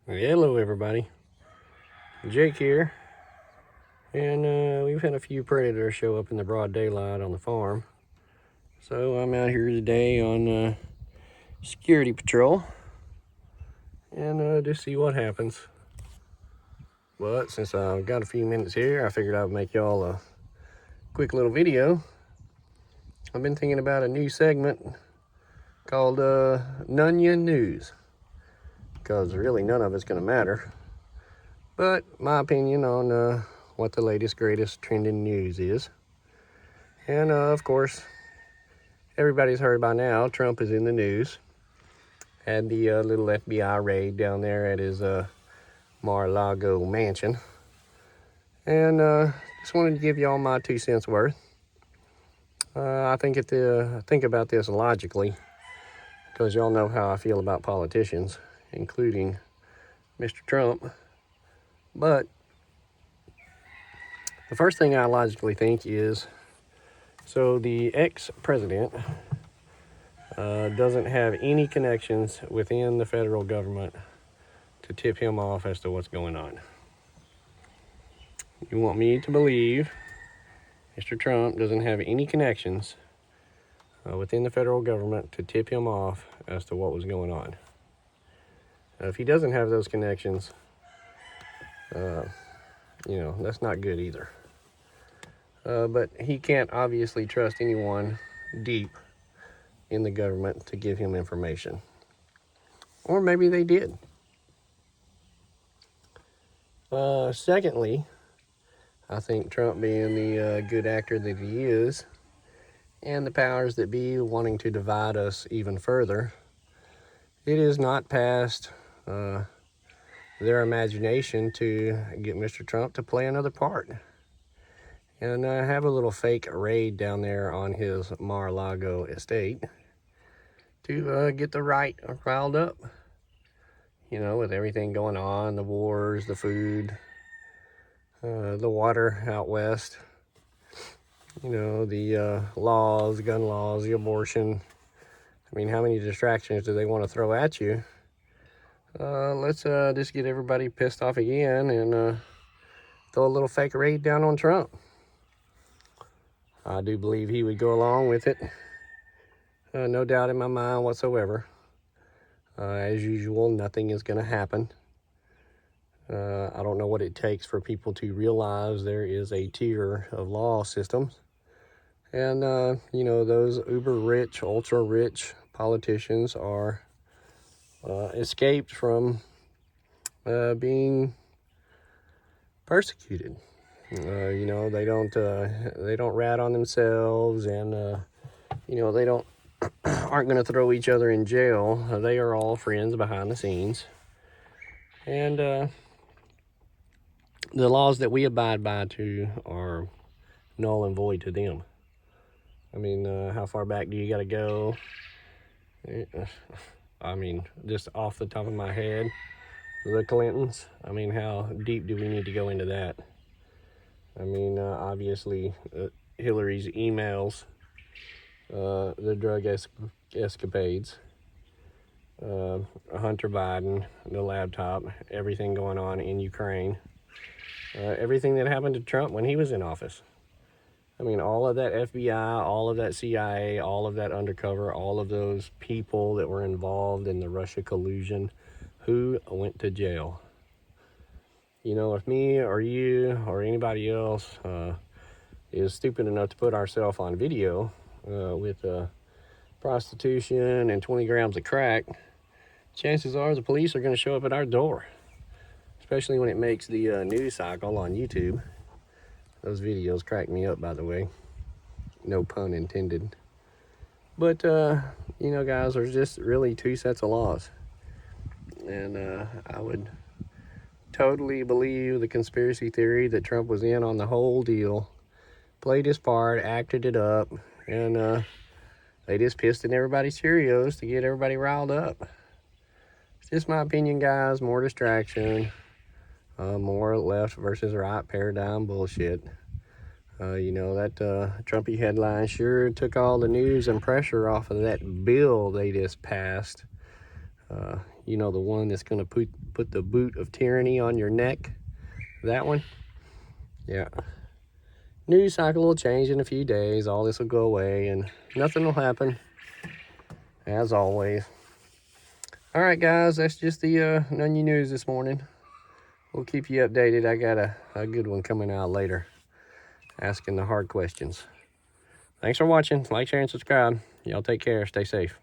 Hello everybody, Jake here, and we've had a few predators show up in the broad daylight on the farm. So I'm out here today on security patrol and just see what happens. But since I've got a few minutes here, I figured I'd make y'all a quick little video. I've been thinking about a new segment called Noneya News, because really none of it's going to matter. But my opinion on what the latest, greatest trending news is. And of course, everybody's heard by now, Trump is in the news. Had the little FBI raid down there at his Mar-a-Lago mansion. And just wanted to give y'all my 2 cents worth. I think about this logically, because y'all know how I feel about politicians, including Mr. Trump. But the first thing I logically think is, so the ex-president doesn't have any connections within the federal government to tip him off as to what's going on. You want me to believe Mr. Trump doesn't have any connections within the federal government to tip him off as to what was going on. If he doesn't have those connections, that's not good either. But he can't obviously trust anyone deep in the government to give him information. Or maybe they did. Secondly, I think Trump, being the good actor that he is, and the powers that be wanting to divide us even further, it is not past their imagination to get Mr. Trump to play another part and have a little fake raid down there on his Mar-a-Lago estate to get the right riled up. With everything going on, the wars, the food, the water out west, the laws, gun laws, the abortion. I mean, how many distractions do they want to throw at you? Let's just get everybody pissed off again and throw a little fake raid down on Trump. I do believe he would go along with it. No doubt in my mind whatsoever. As usual, nothing is going to happen. I don't know what it takes for people to realize there is a tier of law systems. And, those uber rich, ultra rich politicians are escaped from being persecuted. They don't rat on themselves, and they aren't going to throw each other in jail. They are all friends behind the scenes, and the laws that we abide by to are null and void to them. I mean, how far back do you got to go? I mean, just off the top of my head, the Clintons. I mean, how deep do we need to go into that? I mean, obviously, Hillary's emails, the drug escapades, Hunter Biden, the laptop, everything going on in Ukraine, everything that happened to Trump when he was in office. I mean, all of that FBI, all of that CIA, all of that undercover, all of those people that were involved in the Russia collusion, who went to jail? If me or you or anybody else is stupid enough to put ourselves on video with prostitution and 20 grams of crack, chances are the police are going to show up at our door, especially when it makes the news cycle on YouTube. Those videos crack me up, by the way. No pun intended. But, guys, there's just really 2 sets of laws. And I would totally believe the conspiracy theory that Trump was in on the whole deal, played his part, acted it up, and they just pissed in everybody's Cheerios to get everybody riled up. It's just my opinion, guys. More distraction, more left versus right paradigm bullshit. That Trumpy headline sure took all the news and pressure off of that bill they just passed. You know, the one that's going to put the boot of tyranny on your neck. That one. Yeah. News cycle will change in a few days. All this will go away and nothing will happen, as always. All right, guys, that's just the NNN news this morning. We'll keep you updated. I got a good one coming out later, asking the hard questions. Thanks for watching. Like, share, and subscribe. Y'all take care. Stay safe.